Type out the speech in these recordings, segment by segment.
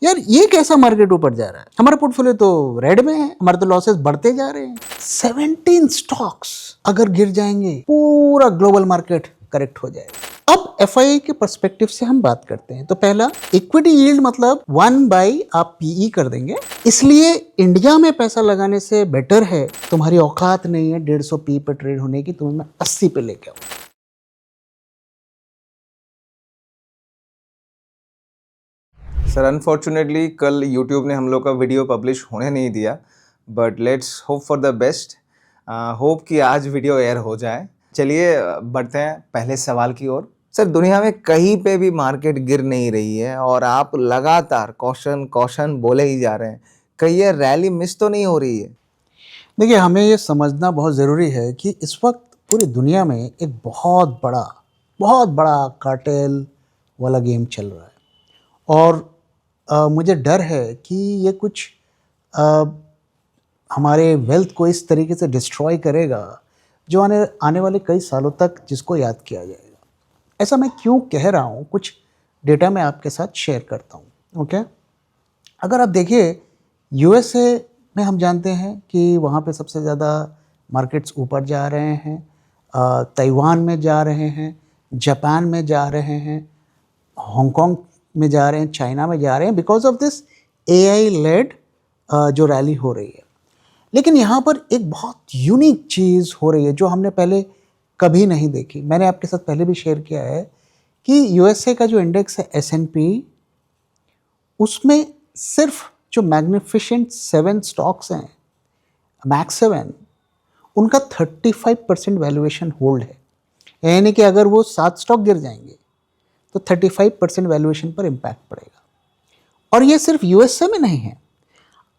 यार ये कैसा मार्केट ऊपर जा रहा है, हमारा पोर्टफोलियो तो रेड में है, हमारे तो लॉसेस बढ़ते जा रहे हैं। 17 स्टॉक्स अगर गिर जाएंगे पूरा ग्लोबल मार्केट करेक्ट हो जाएगा। अब एफआईआई के पर्सपेक्टिव से हम बात करते हैं तो पहला इक्विटी यील्ड मतलब 1/, आप पीई कर देंगे, इसलिए इंडिया में पैसा लगाने से बेटर है तुम्हारी औकात नहीं है 150 पी पे ट्रेड होने की, तुम्हें मैं 80 पे लेके आऊं। सर अनफॉर्चुनेटली कल यूट्यूब ने हम लोग का वीडियो पब्लिश होने नहीं दिया, but let's hope for the best. Hope कि आज वीडियो एयर हो जाए। चलिए बढ़ते हैं पहले सवाल की ओर। सर दुनिया में कहीं पे भी मार्केट गिर नहीं रही है और आप लगातार कॉशन कॉशन बोले ही जा रहे हैं, कहीं ये रैली मिस तो नहीं हो रही है? देखिए, हमें ये समझना बहुत ज़रूरी है कि इस वक्त पूरी दुनिया में एक बहुत बड़ा कार्टेल वाला गेम चल रहा है और मुझे डर है कि ये कुछ अ, हमारे वेल्थ को इस तरीके से डिस्ट्रॉय करेगा जो आने वाले कई सालों तक जिसको याद किया जाएगा। ऐसा मैं क्यों कह रहा हूँ, कुछ डेटा मैं आपके साथ शेयर करता हूँ। ओके, अगर आप देखिए यूएसए में हम जानते हैं कि वहाँ पे सबसे ज़्यादा मार्केट्स ऊपर जा रहे हैं, ताइवान में जा रहे हैं, जापान में जा रहे हैं, हांगकांग में जा रहे हैं, चाइना में जा रहे हैं, because of this AI led जो रैली हो रही है। लेकिन यहाँ पर एक बहुत यूनिक चीज़ हो रही है जो हमने पहले कभी नहीं देखी। मैंने आपके साथ पहले भी शेयर किया है कि यूएसए का जो इंडेक्स है S&P, उसमें सिर्फ जो मैग्निफिशेंट 7 स्टॉक्स हैं, मैक्स 7, उनका 35% वैल्यूएशन होल्ड है। यानी कि अगर वो 7 स्टॉक गिर जाएंगे तो 35% वैल्यूएशन पर इम्पैक्ट पड़ेगा। और ये सिर्फ यूएसए में नहीं है,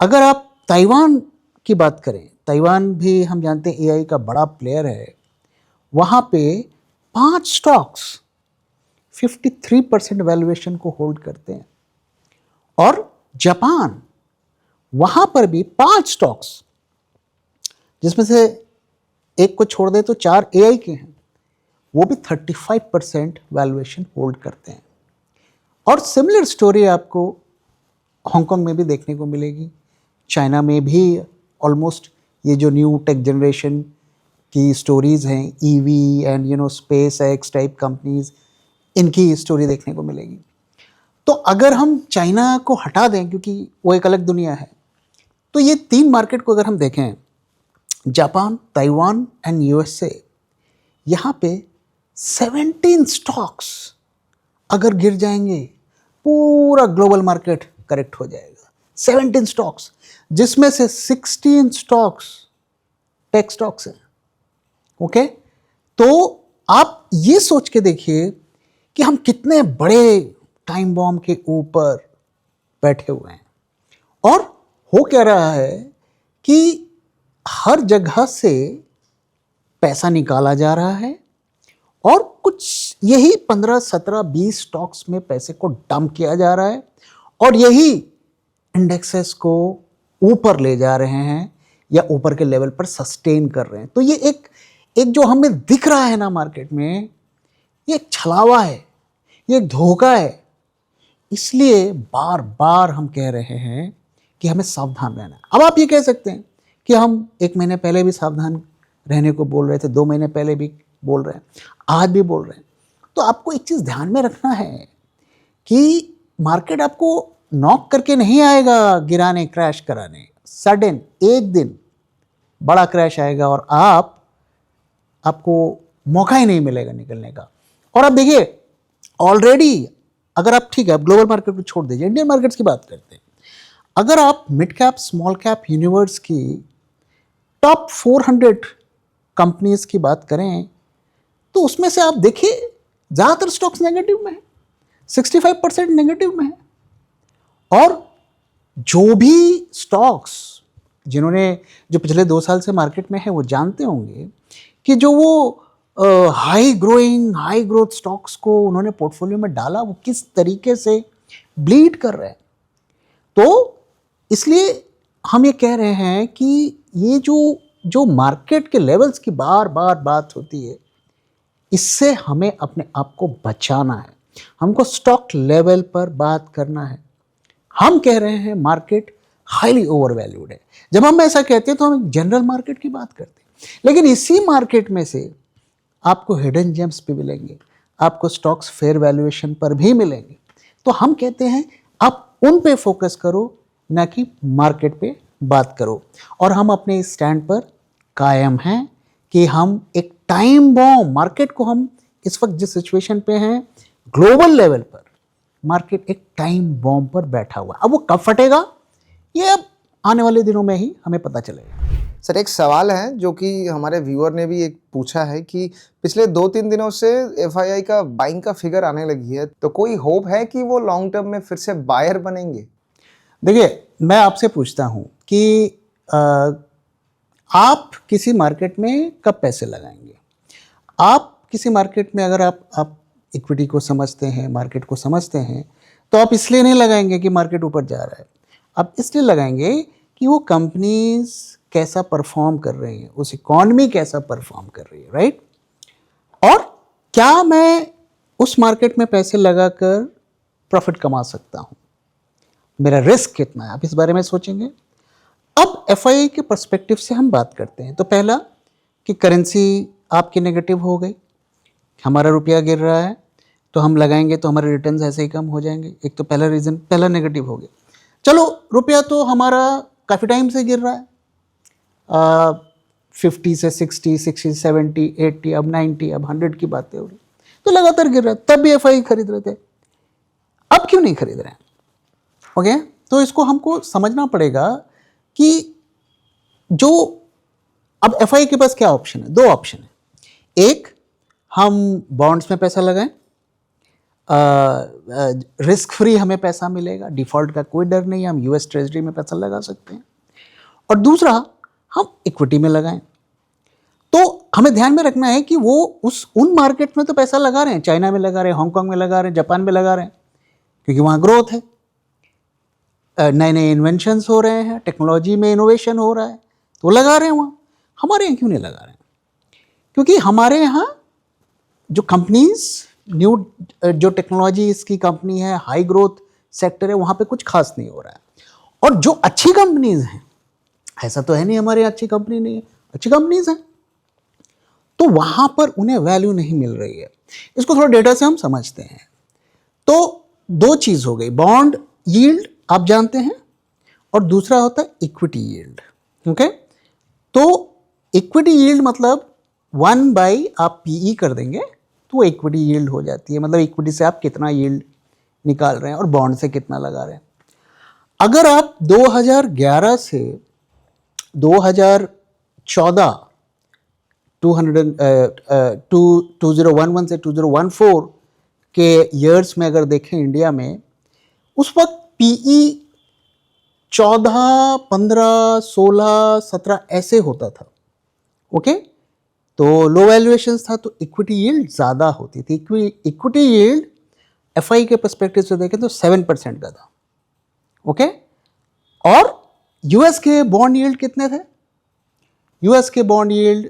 अगर आप ताइवान की बात करें, ताइवान भी हम जानते हैं एआई का बड़ा प्लेयर है, वहाँ पे 5 स्टॉक्स 53% वैल्यूएशन को होल्ड करते हैं। और जापान, वहाँ पर भी 5 स्टॉक्स, जिसमें से एक को छोड़ दे तो 4 एआई के हैं, वो भी 35% वैल्यूएशन होल्ड करते हैं। और सिमिलर स्टोरी आपको हांगकांग में भी देखने को मिलेगी, चाइना में भी ऑलमोस्ट ये जो न्यू टेक जनरेशन की स्टोरीज़ हैं, EV and space x type companies, इनकी स्टोरी देखने को मिलेगी। तो अगर हम चाइना को हटा दें क्योंकि वो एक अलग दुनिया है, तो ये 3 मार्केट को अगर हम देखें, जापान, ताइवान एंड यूएसए, यहाँ पे 17 स्टॉक्स अगर गिर जाएंगे पूरा ग्लोबल मार्केट करेक्ट हो जाएगा। 17 स्टॉक्स, जिसमें से 16 स्टॉक्स टेक स्टॉक्स हैं। ओके, तो आप ये सोच के देखिए कि हम कितने बड़े टाइम बॉम्ब के ऊपर बैठे हुए हैं। और हो क्या रहा है कि हर जगह से पैसा निकाला जा रहा है और कुछ यही 15, 17, 20 स्टॉक्स में पैसे को डंप किया जा रहा है और यही इंडेक्सेस को ऊपर ले जा रहे हैं या ऊपर के लेवल पर सस्टेन कर रहे हैं। तो ये एक जो हमें दिख रहा है ना मार्केट में, ये एक छलावा है, ये एक धोखा है। इसलिए बार बार हम कह रहे हैं कि हमें सावधान रहना है। अब आप ये कह सकते हैं कि हम 1 महीने पहले भी सावधान रहने को बोल रहे थे, 2 महीने पहले भी बोल रहे हैं, आज भी बोल रहे हैं। तो आपको एक चीज़ ध्यान में रखना है कि मार्केट आपको नॉक करके नहीं आएगा गिराने, क्रैश कराने। सडन एक दिन बड़ा क्रैश आएगा और आपको मौका ही नहीं मिलेगा निकलने का। और आप देखिए ऑलरेडी, अगर आप ठीक है, आप ग्लोबल मार्केट को छोड़ दीजिए, इंडियन मार्केट्स की बात करते हैं। अगर आप mid cap small cap universe की टॉप 400 कंपनीज की बात करें तो उसमें से आप देखिए ज़्यादातर स्टॉक्स नेगेटिव में है, 65% नेगेटिव में है। और जो भी स्टॉक्स जो पिछले 2 साल से मार्केट में है वो जानते होंगे कि जो वो हाई ग्रोथ स्टॉक्स को उन्होंने पोर्टफोलियो में डाला, वो किस तरीके से ब्लीड कर रहे हैं। तो इसलिए हम ये कह रहे हैं कि ये जो मार्केट के लेवल्स की बार बार बात होती है, इससे हमें अपने आप को बचाना है। हमको स्टॉक लेवल पर बात करना है, हम कह रहे हैं मार्केट हाईली ओवर वैल्यूड है। जब हम ऐसा कहते हैं तो हम जनरल मार्केट की बात करते हैं, लेकिन इसी मार्केट में से आपको हिडन जेम्स भी मिलेंगे, आपको स्टॉक्स फेयर वैल्यूएशन पर भी मिलेंगे। तो हम कहते हैं आप उन पे फोकस करो, ना कि मार्केट पे बात करो। और हम अपने स्टैंड पर कायम हैं कि हम एक टाइम बॉम्ब, मार्केट को हम इस वक्त जिस सिचुएशन पे हैं ग्लोबल लेवल पर, मार्केट एक टाइम बॉम्ब पर बैठा हुआ। अब वो कब फटेगा ये अब आने वाले दिनों में ही हमें पता चलेगा। सर एक सवाल है जो कि हमारे व्यूअर ने भी एक पूछा है कि पिछले 2-3 दिनों से एफआईआई का बाइंग का फिगर आने लगी है, तो कोई होप है कि वो लॉन्ग टर्म में फिर से बायर बनेंगे? देखिए, मैं आपसे पूछता हूं कि आप किसी मार्केट में कब पैसे लगाएंगे? आप किसी मार्केट में अगर आप इक्विटी को समझते हैं, मार्केट को समझते हैं, तो आप इसलिए नहीं लगाएंगे कि मार्केट ऊपर जा रहा है। आप इसलिए लगाएंगे कि वो कंपनीज कैसा परफॉर्म कर रही हैं, उस इकॉनमी कैसा परफॉर्म कर रही है, राइट? और क्या मैं उस मार्केट में पैसे लगाकर प्रॉफिट कमा सकता हूं? मेरा रिस्क कितना है, आप इस बारे में सोचेंगे। अब एफआईआई के पर्सपेक्टिव से हम बात करते हैं तो पहला कि करेंसी आपकी नेगेटिव हो गई, हमारा रुपया गिर रहा है, तो हम लगाएंगे तो हमारे रिटर्न्स ऐसे ही कम हो जाएंगे। एक तो पहला रीज़न, पहला नेगेटिव हो गया। चलो, रुपया तो हमारा काफ़ी टाइम से गिर रहा है, 50 से 60, 60 70, 80, अब 90, अब 100 की बातें हो रही, तो लगातार गिर रहा है। तब भी एफआईआई खरीद रहे थे, अब क्यों नहीं खरीद रहे हैं? ओके, तो इसको हमको समझना पड़ेगा कि जो अब एफआईआई के पास क्या ऑप्शन है? 2 ऑप्शन है। एक, हम बॉन्ड्स में पैसा लगाएं, रिस्क फ्री हमें पैसा मिलेगा, डिफॉल्ट का कोई डर नहीं है, हम यूएस ट्रेजरी में पैसा लगा सकते हैं। और दूसरा, हम इक्विटी में लगाएं। तो हमें ध्यान में रखना है कि वो उन मार्केट में तो पैसा लगा रहे हैं, चाइना में लगा रहे हैं, हांगकांग में लगा रहे हैं, जापान में लगा रहे हैं, क्योंकि वहाँ ग्रोथ है, नए नए इन्वेंशंस हो रहे हैं, टेक्नोलॉजी में इनोवेशन हो रहा है, तो लगा रहे हैं वहाँ। हमारे यहाँ क्यों नहीं लगा रहे हैं? क्योंकि हमारे यहाँ जो कंपनीज, न्यू जो टेक्नोलॉजी इसकी कंपनी है, हाई ग्रोथ सेक्टर है, वहाँ पे कुछ खास नहीं हो रहा है। और जो अच्छी कंपनीज हैं, ऐसा तो है नहीं हमारे यहाँ अच्छी कंपनी नहीं है, अच्छी कंपनीज हैं, तो वहाँ पर उन्हें वैल्यू नहीं मिल रही है। इसको थोड़ा डेटा से हम समझते हैं। तो 2 चीज़ हो गई, बॉन्ड यील्ड आप जानते हैं, और दूसरा होता है इक्विटी यील्ड। ओके, तो इक्विटी यील्ड मतलब 1/, आप पीई कर देंगे तो इक्विटी यील्ड हो जाती है, मतलब इक्विटी से आप कितना यील्ड निकाल रहे हैं और बॉन्ड से कितना लगा रहे हैं। अगर आप 2011 से 2014, 2011 से 2014 के ईयर्स में अगर देखें इंडिया में, उस वक्त पीई 14, 15, 16, 17 ऐसे होता था। ओके, तो लो वैल्यूएशंस था, तो इक्विटी यील्ड ज़्यादा होती थी। इक्विटी यील्ड एफआई के पर्सपेक्टिव से देखें तो 7% का था। ओके, और यूएस के बॉन्ड यील्ड कितने थे? यूएस के बॉन्ड यील्ड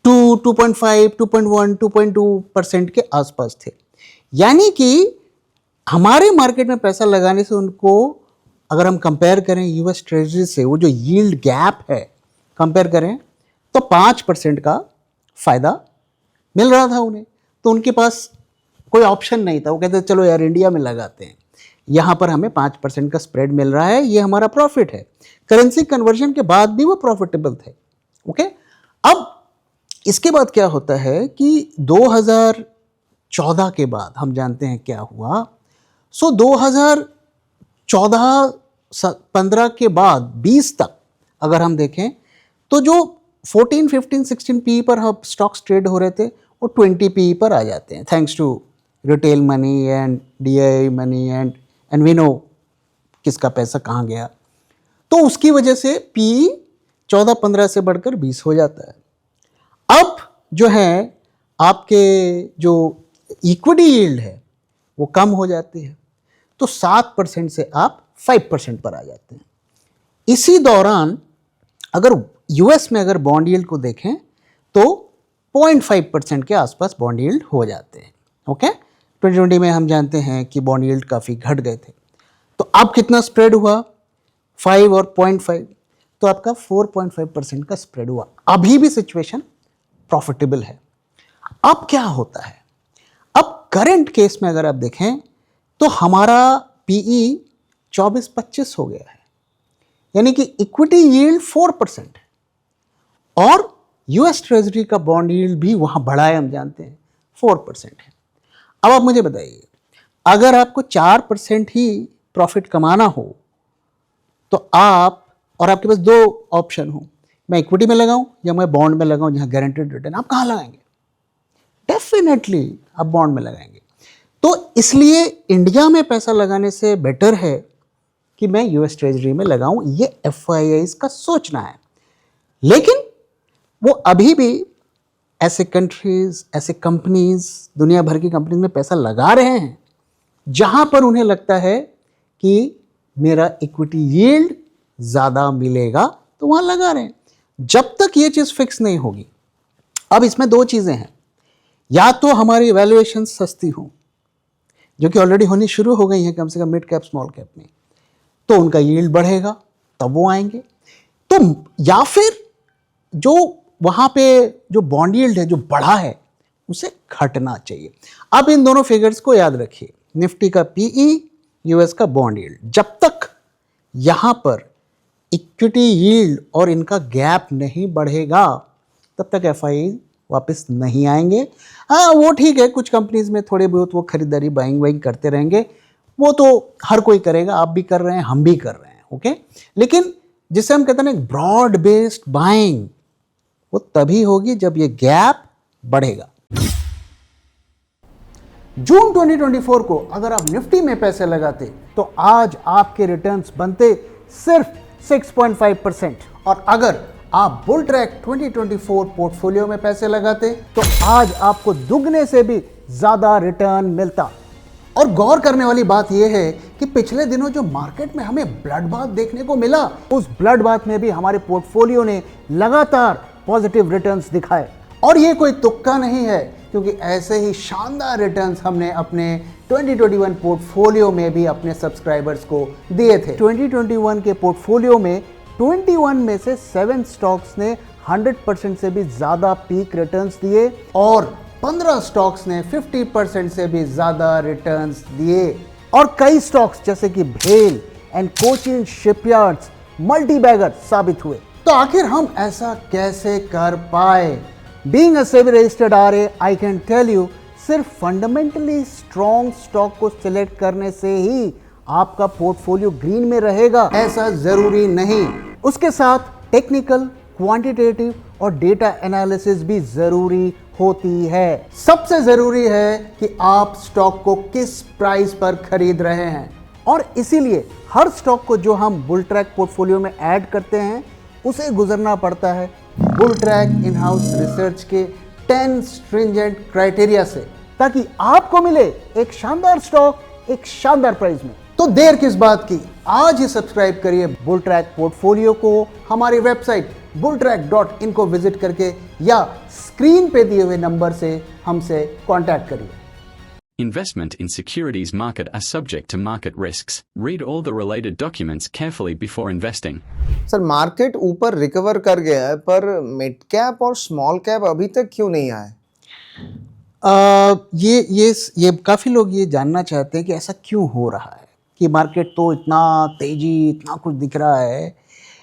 2.5, 2.1, 2.2% के आसपास थे। यानी कि हमारे मार्केट में पैसा लगाने से उनको, अगर हम कंपेयर करें यूएस ट्रेजरी से, वो जो यील्ड गैप है कंपेयर करें, तो 5% का फ़ायदा मिल रहा था उन्हें। तो उनके पास कोई ऑप्शन नहीं था, वो कहते चलो यार इंडिया में लगाते हैं, यहाँ पर हमें 5% का स्प्रेड मिल रहा है, ये हमारा प्रॉफिट है। करेंसी कन्वर्जन के बाद भी वो प्रॉफिटेबल थे। ओके, अब इसके बाद क्या होता है कि 2014 के बाद हम जानते हैं क्या हुआ। सो 2014-15 के बाद 20 तक अगर हम देखें तो जो 14, 15, 16 पी पर हम स्टॉक्स ट्रेड हो रहे थे, वो 20 पी पर आ जाते हैं, thanks to retail money and DI money and we know किसका पैसा कहाँ गया। तो उसकी वजह से पी 14-15 से बढ़कर 20 हो जाता है। अब जो है आपके जो इक्विटी यील्ड है वो कम हो जाती है, तो 7% से आप 5% पर आ जाते हैं। इसी दौरान अगर यूएस में अगर बॉन्ड यील्ड को देखें तो 0.5% के आसपास बॉन्ड यील्ड हो जाते हैं। ओके, 2020 में हम जानते हैं कि बॉन्ड यील्ड काफ़ी घट गए थे। तो अब कितना स्प्रेड हुआ, 5 और 0.5, तो आपका 4.5% का स्प्रेड हुआ। अभी भी सिचुएशन प्रॉफिटेबल है। अब क्या होता है, अब करंट केस में अगर आप देखें तो हमारा पीई 24-25 हो गया है, यानी कि इक्विटी यील्ड 4% है और यूएस ट्रेजरी का बॉन्ड यील्ड भी वहां बढ़ा है, हम जानते हैं 4% है। अब आप मुझे बताइए, अगर आपको 4% ही प्रॉफिट कमाना हो तो आप, और आपके पास दो ऑप्शन हो, मैं इक्विटी में लगाऊं या मैं बॉन्ड में लगाऊं जहां गारंटेड रिटर्न, आप कहां लगाएंगे? डेफिनेटली आप बॉन्ड में लगाएंगे। तो इसलिए इंडिया में पैसा लगाने से बेटर है कि मैं यूएस ट्रेजरी में लगाऊं, ये एफआईआईज का सोचना है। लेकिन वो अभी भी ऐसे कंट्रीज, ऐसे कंपनीज, दुनिया भर की कंपनीज में पैसा लगा रहे हैं जहां पर उन्हें लगता है कि मेरा इक्विटी यील्ड ज़्यादा मिलेगा, तो वहां लगा रहे हैं। जब तक ये चीज़ फिक्स नहीं होगी, अब इसमें दो चीज़ें हैं, या तो हमारी वैल्यूएशन सस्ती हो, जो कि ऑलरेडी होनी शुरू हो गई है कम से कम मिड कैप स्मॉल कैप में, तो उनका यील्ड बढ़ेगा, तब वो आएंगे। तो या फिर जो वहां पे जो बॉन्ड यील्ड है जो बढ़ा है उसे घटना चाहिए। अब इन दोनों फिगर्स को याद रखिए, निफ्टी का पीई, यूएस का बॉन्ड यील्ड, जब तक यहां पर इक्विटी यील्ड और इनका गैप नहीं बढ़ेगा तब तक एफआई वापस नहीं आएंगे। हाँ, वो ठीक है, कुछ कंपनीज में थोड़े बहुत वो खरीदारी बाइंग वाइंग करते रहेंगे, वो तो हर कोई करेगा, आप भी कर रहे हैं, हम भी कर रहे हैं, ओके। लेकिन जिसे हम कहते हैं ना ब्रॉड बेस्ड बाइंग, वो तभी होगी जब ये गैप बढ़ेगा। जून 2024 को अगर आप निफ्टी में पैसे लगाते तो आज आपके रिटर्न्स बनते सिर्फ 6.5%, और अगर आप बुल ट्रैक 2024 पोर्टफोलियो में पैसे लगाते तो आज आपको दुगने से भी ज्यादा रिटर्न मिलता। और गौर करने वाली बात यह है कि पिछले दिनों जो मार्केट में हमें ब्लड बाथ देखने को मिला, उस ब्लड बाथ में भी हमारे पोर्टफोलियो ने लगातार पॉजिटिव रिटर्न्स दिखाए। और ये कोई तुक्का नहीं है, क्योंकि ऐसे ही शानदार रिटर्न्स हमने अपने 2021 पोर्टफोलियो में भी अपने सब्सक्राइबर्स को दिए थे। 2021 के पोर्टफोलियो में 21 में से 7 स्टॉक्स ने 100% से भी ज्यादा पीक रिटर्न्स दिए और 15 स्टॉक्स ने 50% से भी ज्यादा रिटर्न्स दिए। और कई स्टॉक्स जैसे कि भेल and Cochin shipyards multi bagger साबित हुए। तो आखिर हम ऐसा कैसे कर पाए? Being a SEBI registered RA, I can tell you, सिर्फ फंडामेंटली स्ट्रॉन्ग स्टॉक को सिलेक्ट करने से ही आपका पोर्टफोलियो ग्रीन में रहेगा, ऐसा जरूरी नहीं। उसके साथ टेक्निकल, क्वांटिटेटिव और डेटा एनालिसिस भी जरूरी होती है। सबसे जरूरी है कि आप स्टॉक को किस प्राइस पर खरीद रहे हैं, और इसीलिए हर स्टॉक को जो हम बुल ट्रैक पोर्टफोलियो में ऐड करते हैं उसे गुजरना पड़ता है bull track in house research के 10 स्ट्रिंजेंट क्राइटेरिया से, ताकि आपको मिले एक शानदार स्टॉक एक शानदार प्राइस में। तो देर किस बात की, आज ही सब्सक्राइब करिए बुल ट्रैक पोर्टफोलियो को हमारी वेबसाइट bulltrack.in को विजिट करके, या स्क्रीन पे दिए हुए नंबर से हमसे कांटेक्ट करिए। Investment in securities market are subject to market risks. Read all the related documents carefully before investing. Sir, market ऊपर रिकवर कर गया है, पर मिड कैप और स्मॉल कैप अभी तक क्यों नहीं आए? ये काफ़ी लोग ये जानना चाहते हैं कि ऐसा क्यों हो रहा है, कि मार्केट तो इतना तेजी, इतना कुछ दिख रहा है,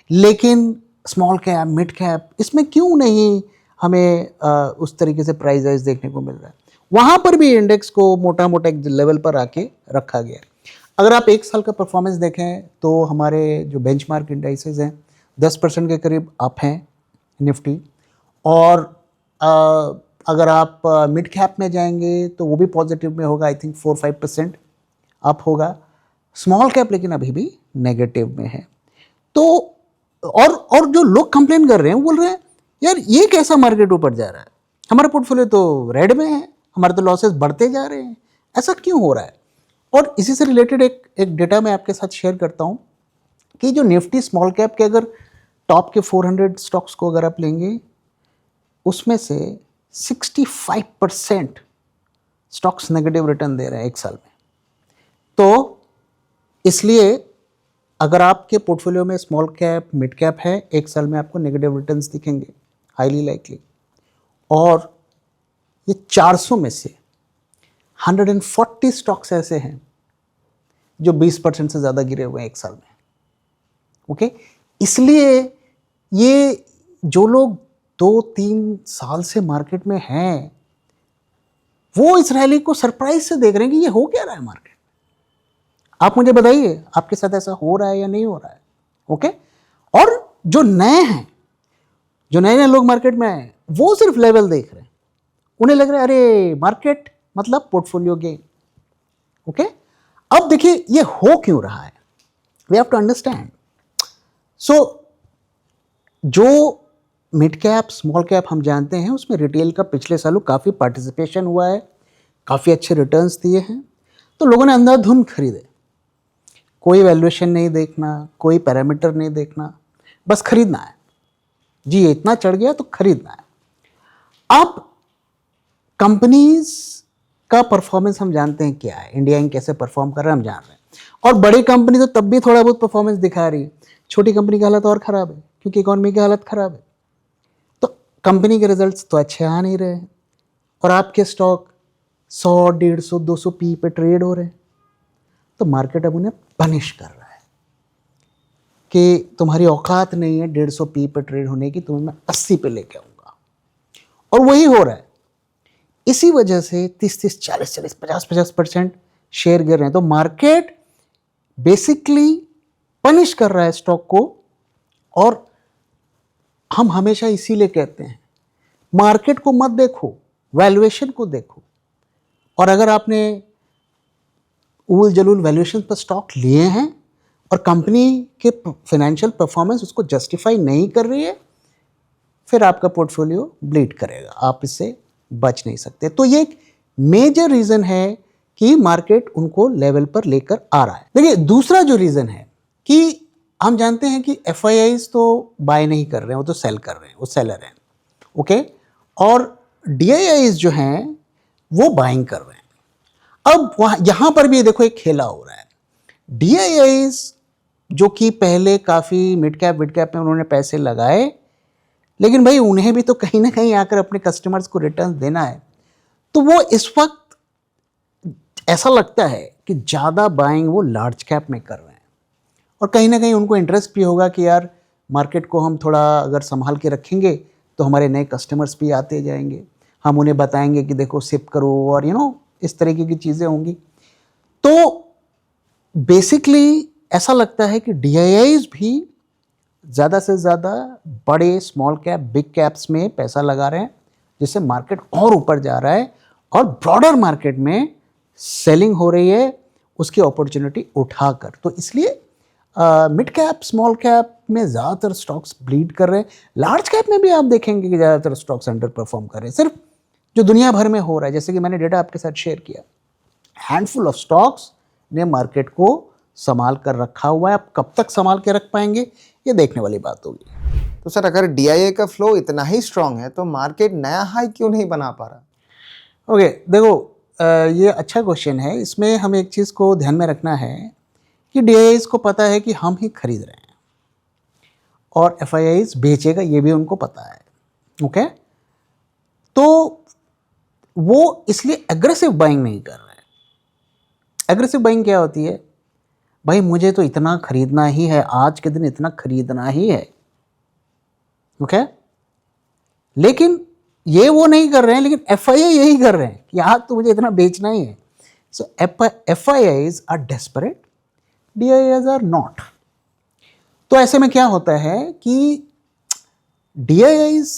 लेकिन स्मॉल कैप, मिड कैप, इसमें क्यों नहीं हमें उस तरीके से प्राइस राइज देखने को मिल रहा है। वहाँ पर भी इंडेक्स को मोटा मोटा एक लेवल पर आके रखा गया है। अगर आप एक साल का परफॉर्मेंस देखें तो हमारे जो बेंचमार्क इंडाइसेस हैं 10% के करीब अप हैं निफ्टी, और अगर आप मिड कैप में जाएंगे तो वो भी पॉजिटिव में होगा, आई थिंक 4-5% अप होगा। स्मॉल कैप लेकिन अभी भी नेगेटिव में है। तो और जो लोग कंप्लेन कर रहे हैं, बोल रहे हैं यार ये कैसा मार्केट ऊपर जा रहा है, हमारा पोर्टफोलियो तो रेड में है, हमारे तो लॉसेस बढ़ते जा रहे हैं, ऐसा क्यों हो रहा है। और इसी से रिलेटेड एक डेटा मैं आपके साथ शेयर करता हूं कि जो निफ्टी स्मॉल कैप के अगर टॉप के 400 स्टॉक्स को अगर आप लेंगे, उसमें से 65% स्टॉक्स नेगेटिव रिटर्न दे रहे हैं एक साल में। तो इसलिए अगर आपके पोर्टफोलियो में स्मॉल कैप मिड कैप है, एक साल में आपको नेगेटिव रिटर्न्स दिखेंगे हाईली लाइकली। और ये 400 में से 140 स्टॉक्स ऐसे हैं जो 20% से ज़्यादा गिरे हुए हैं एक साल में। ओके, इसलिए ये जो लोग 2-3 साल से मार्केट में हैं वो इस रैली को सरप्राइज से देख रहे हैं कि ये हो क्या रहा है मार्केट। आप मुझे बताइए आपके साथ ऐसा हो रहा है या नहीं हो रहा है। ओके, और जो नए हैं, जो नए नए लोग मार्केट में आए, वो सिर्फ लेवल देख रहे हैं। उन्हें लग रहा है अरे मार्केट मतलब पोर्टफोलियो गेन। ओके, अब देखिए ये हो क्यों रहा है, वी हैव टू अंडरस्टैंड। सो जो मिड कैप स्मॉल कैप हम जानते हैं उसमें रिटेल का पिछले सालों काफ़ी पार्टिसिपेशन हुआ है, काफ़ी अच्छे रिटर्न्स दिए हैं, तो लोगों ने अंधाधुंध खरीदे। कोई वैल्यूएशन नहीं देखना, कोई पैरामीटर नहीं देखना, बस खरीदना है। जी ये इतना चढ़ गया तो खरीदना है। अब कंपनीज का परफॉर्मेंस हम जानते हैं क्या है, इंडिया इंक कैसे परफॉर्म कर रहा है हम जान रहे हैं। और बड़ी कंपनी तो तब भी थोड़ा बहुत परफॉर्मेंस दिखा रही है, छोटी कंपनी की हालत और ख़राब है क्योंकि इकोनॉमी की हालत ख़राब है। तो कंपनी के रिजल्ट्स तो अच्छे आ नहीं रहे हैं और आपके स्टॉक 100, 150, 200 पी पे ट्रेड हो रहे हैं। तो मार्केट अब उन्हें पनिश कर रहा है कि तुम्हारी औकात नहीं है 150 पी पे ट्रेड होने की, तुम्हें मैं 80 पे लेके आऊँगा। और वही हो रहा है। इसी वजह से 30-30, 40-40, 50-50% शेयर गिर रहे हैं। तो मार्केट बेसिकली पनिश कर रहा है स्टॉक को। और हम हमेशा इसीलिए कहते हैं मार्केट को मत देखो, वैल्यूएशन को देखो। और अगर आपने उल जलूल वैल्यूएशन पर स्टॉक लिए हैं और कंपनी के फाइनेंशियल परफॉर्मेंस उसको जस्टिफाई नहीं कर रही है, फिर आपका पोर्टफोलियो ब्लीड करेगा, आप इससे बच नहीं सकते। तो ये एक मेजर रीज़न है कि मार्केट उनको लेवल पर लेकर आ रहा है। देखिए दूसरा जो रीज़न है कि हम जानते हैं कि FIIs तो बाय नहीं कर रहे हैं, वो तो सेल कर रहे हैं, वो सेलर हैं। ओके, और DIIs जो हैं वो बाइंग कर रहे हैं। अब वहाँ यहाँ पर भी देखो एक खेला हो रहा है। DIIs जो कि पहले काफ़ी मिड कैप विड कैप में उन्होंने पैसे लगाए, लेकिन भाई उन्हें भी तो कहीं ना कहीं आकर अपने कस्टमर्स को रिटर्न देना है। तो वो इस वक्त ऐसा लगता है कि ज़्यादा बाइंग वो लार्ज कैप में कर रहे हैं और कहीं ना कहीं उनको इंटरेस्ट भी होगा कि यार मार्केट को हम थोड़ा अगर संभाल के रखेंगे तो हमारे नए कस्टमर्स भी आते जाएंगे, हम उन्हें बताएंगे कि देखो सिप करो और इस तरीके की चीज़ें होंगी। तो बेसिकली ऐसा लगता है कि DIIs भी ज़्यादा से ज़्यादा बड़े स्मॉल कैप बिग कैप्स में पैसा लगा रहे हैं, जिससे मार्केट और ऊपर जा रहा है और ब्रॉडर मार्केट में सेलिंग हो रही है उसकी अपॉर्चुनिटी उठाकर। तो इसलिए मिड कैप स्मॉल कैप में ज़्यादातर स्टॉक्स ब्लीड कर रहे हैं। लार्ज कैप में भी आप देखेंगे कि ज़्यादातर स्टॉक्स अंडर परफॉर्म कर रहे हैं। सिर्फ जो दुनिया भर में हो रहा है, जैसे कि मैंने डेटा आपके साथ शेयर किया, हैंडफुल ऑफ स्टॉक्स ने मार्केट को संभाल कर रखा हुआ है। आप कब तक संभाल के रख पाएंगे ये देखने वाली बात होगी। तो सर अगर DIA का फ्लो इतना ही स्ट्रांग है तो मार्केट नया हाई क्यों नहीं बना पा रहा? ओके, देखो ये अच्छा क्वेश्चन है। इसमें हमें एक चीज़ को ध्यान में रखना है कि DIIs को पता है कि हम ही खरीद रहे हैं और FIIs बेचेगा ये भी उनको पता है। ओके, तो वो इसलिए एग्रेसिव बाइंग नहीं कर रहे हैं। एग्रेसिव बाइंग क्या होती है? भाई मुझे तो इतना खरीदना ही है, आज के दिन इतना खरीदना ही है। ओके, लेकिन ये वो नहीं कर रहे हैं, लेकिन FII यही कर रहे हैं कि आज तो मुझे इतना बेचना ही है। So FIIs are desperate, DIIs are not. तो ऐसे में क्या होता है कि DIIs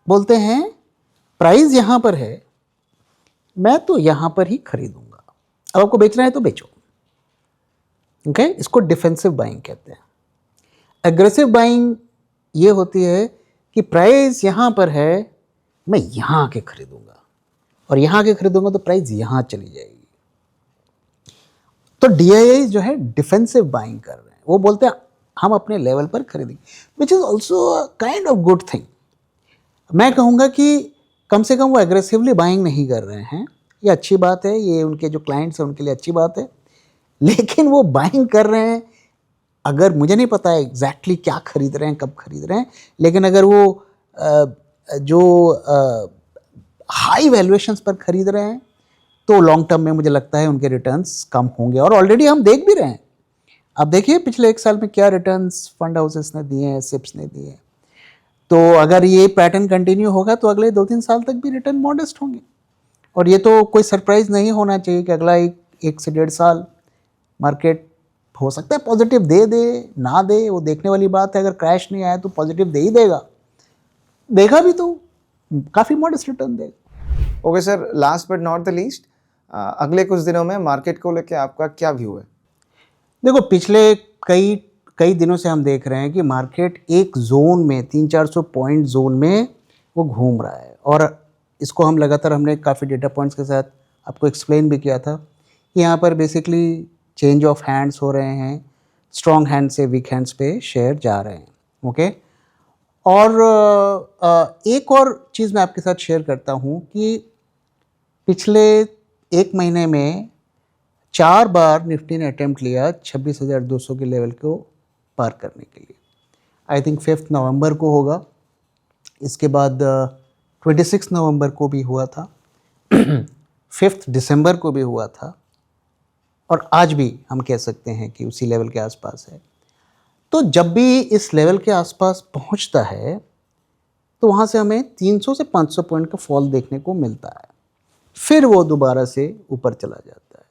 बोलते हैं प्राइस यहाँ पर है, मैं तो यहाँ पर ही खरीदूंगा, अब आपको बेचना है तो बेचो। ओके, इसको डिफेंसिव बाइंग कहते हैं। एग्रेसिव बाइंग ये होती है कि प्राइस यहाँ पर है, मैं यहाँ आके खरीदूंगा और यहाँ आके खरीदूंगा तो प्राइस यहाँ चली जाएगी। तो DIIs जो है डिफेंसिव बाइंग कर रहे हैं। वो बोलते हैं हम अपने लेवल पर खरीदेंगे, which is also kind of good thing. मैं कहूँगा कि कम से कम वो एग्रेसिवली बाइंग नहीं कर रहे हैं, ये अच्छी बात है, ये उनके जो क्लाइंट्स हैं उनके लिए अच्छी बात है। लेकिन वो बाइंग कर रहे हैं। अगर मुझे नहीं पता है एग्जैक्टली क्या खरीद रहे हैं, कब खरीद रहे हैं, लेकिन अगर वो जो हाई वैल्यूएशंस पर खरीद रहे हैं तो लॉन्ग टर्म में मुझे लगता है उनके रिटर्न्स कम होंगे। और ऑलरेडी हम देख भी रहे हैं। अब देखिए पिछले 1 साल में क्या रिटर्न्स फंड हाउसेस ने दिए हैं, सिप्स ने दिए हैं। तो अगर ये पैटर्न कंटिन्यू होगा तो अगले 2-3 साल तक भी रिटर्न मॉडेस्ट होंगे। और ये तो कोई सरप्राइज नहीं होना चाहिए कि अगला 1 से 1.5 साल मार्केट हो सकता है पॉजिटिव दे ना दे, वो देखने वाली बात है। अगर क्रैश नहीं आया तो पॉजिटिव दे ही देगा भी तो काफ़ी मॉडेस्ट रिटर्न देगा। Okay sir, last but not the least, अगले कुछ दिनों में मार्केट को लेके आपका क्या व्यू है? देखो पिछले कई दिनों से हम देख रहे हैं कि मार्केट एक जोन में 300-400 पॉइंट जोन में वो घूम रहा है। और इसको हम लगातार हमने काफ़ी डेटा पॉइंट्स के साथ आपको एक्सप्लेन भी किया था कि यहाँ पर बेसिकली चेंज ऑफ हैंड्स हो रहे हैं, स्ट्रॉन्ग हैंड से वीक हैंड्स पे शेयर जा रहे हैं। ओके, और एक और चीज़ मैं आपके साथ शेयर करता हूँ कि पिछले 1 महीने में 4 बार निफ्टी ने अटेम्प्ट लिया 26,200 के लेवल को पार करने के लिए। आई थिंक 5 नवंबर को होगा, इसके बाद 26 नवंबर को भी हुआ था, 5 दिसंबर को भी हुआ था, और आज भी हम कह सकते हैं कि उसी लेवल के आसपास है। तो जब भी इस लेवल के आसपास पहुंचता है तो वहाँ से हमें 300 से 500 पॉइंट का फॉल देखने को मिलता है। फिर वो दोबारा से ऊपर चला जाता है,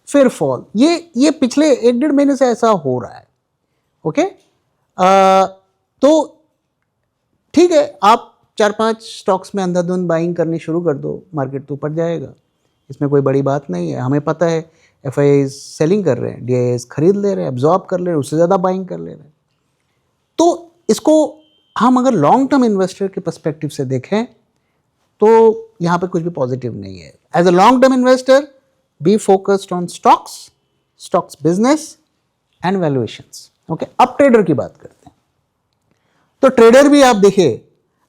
फिर फॉल। ये पिछले 1-1.5 महीने से ऐसा हो रहा है। ओके, तो ठीक है, आप 4-5 स्टॉक्स में अंधाधुंध बाइंग करनी शुरू कर दो, मार्केट तो ऊपर जाएगा, इसमें कोई बड़ी बात नहीं है। हमें पता है FIIs सेलिंग कर रहे हैं, DIIs खरीद ले रहे हैं, एब्जॉर्ब कर ले रहे हैं, उससे ज़्यादा बाइंग कर ले रहे हैं। तो इसको हम अगर लॉन्ग टर्म इन्वेस्टर के पर्सपेक्टिव से देखें तो यहाँ पे कुछ भी पॉजिटिव नहीं है। As a long term investor be focused on stocks business and valuations. Okay, अब ट्रेडर की बात करते हैं। तो ट्रेडर भी आप देखिए,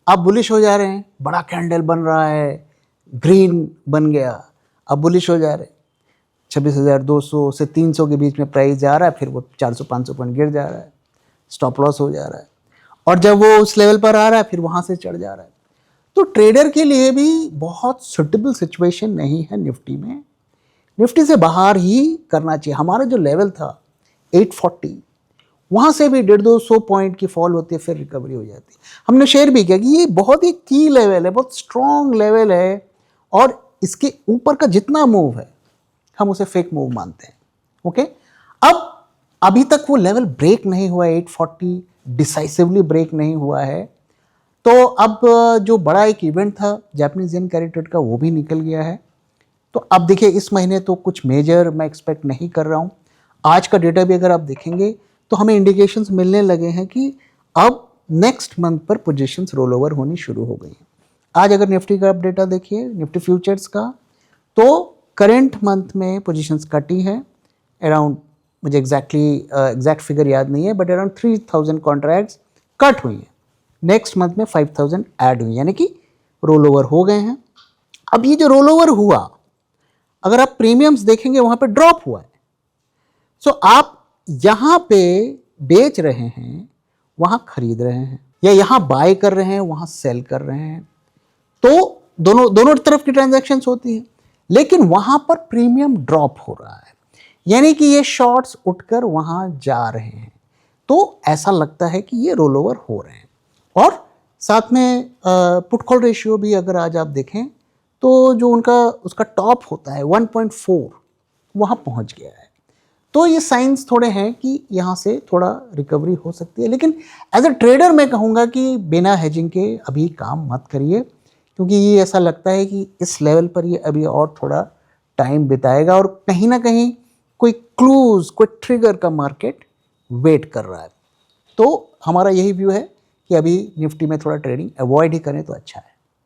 आप बुलिश हो जा रहे हैं, बड़ा कैंडल बन रहा है, ग्रीन बन गया, अब बुलिश हो जा रहे हैं। 26,200 से 300 के बीच में प्राइस जा रहा है, फिर वो 400-500 पॉइंट गिर जा रहा है, स्टॉप लॉस हो जा रहा है, और जब वो उस लेवल पर आ रहा है फिर वहाँ से चढ़ जा रहा है। तो ट्रेडर के लिए भी बहुत सुटेबल सिचुएशन नहीं है निफ्टी में। निफ्टी से बाहर ही करना चाहिए। हमारा जो लेवल था 840, वहाँ से भी 150-200 पॉइंट की फॉल होती है, फिर रिकवरी हो जाती है। हमने शेयर भी किया कि ये बहुत ही की लेवल है, बहुत स्ट्रॉन्ग लेवल है, और इसके ऊपर का जितना मूव है हम उसे फेक मूव मानते हैं। ओके, अब अभी तक वो लेवल ब्रेक नहीं हुआ है, 840 डिसाइसिवली ब्रेक नहीं हुआ है। तो अब जो बड़ा एक इवेंट था जापानीज येन कैरी ट्रेड का, वो भी निकल गया है। तो अब देखिए इस महीने तो कुछ मेजर मैं एक्सपेक्ट नहीं कर रहा हूँ। आज का डेटा भी अगर आप देखेंगे तो हमें इंडिकेशंस मिलने लगे हैं कि अब नेक्स्ट मंथ पर पोजीशंस रोल ओवर होनी शुरू हो गई हैं। आज अगर निफ्टी का आप डेटा देखिए, निफ्टी फ्यूचर्स का, तो करेंट मंथ में पोजीशंस कटी हैं अराउंड, मुझे एग्जैक्ट फिगर याद नहीं है, बट अराउंड 3,000 कॉन्ट्रैक्ट्स कट हुई हैं। नेक्स्ट मंथ में 5,000 ऐड हुई, यानी कि रोल ओवर हो गए हैं। अब ये जो रोल ओवर हुआ, अगर आप प्रीमियम्स देखेंगे वहाँ पे ड्रॉप हुआ है। सो आप यहाँ पे बेच रहे हैं, वहाँ खरीद रहे हैं, या यहाँ बाय कर रहे हैं, वहाँ सेल कर रहे हैं, तो दोनों तरफ की ट्रांजैक्शंस होती हैं, लेकिन वहाँ पर प्रीमियम ड्रॉप हो रहा है, यानी कि ये शॉर्ट्स उठकर वहाँ जा रहे हैं। तो ऐसा लगता है कि ये रोल ओवर हो रहे हैं। और साथ में पुट कॉल रेशियो भी अगर आज आप देखें तो जो उसका टॉप होता है 1.4 वहाँ पहुँच गया है। तो ये साइंस थोड़े हैं कि यहाँ से थोड़ा रिकवरी हो सकती है। लेकिन एज अ ट्रेडर मैं कहूँगा कि बिना हेजिंग के अभी काम मत करिए, क्योंकि ये ऐसा लगता है कि इस लेवल पर ये अभी और थोड़ा टाइम बिताएगा, और कहीं ना कहीं कोई क्लूज, कोई ट्रिगर का मार्केट वेट कर रहा है। तो हमारा यही व्यू है कि अभी निफ्टी में थोड़ा ट्रेडिंग अवॉइड ही करें तो अच्छा है।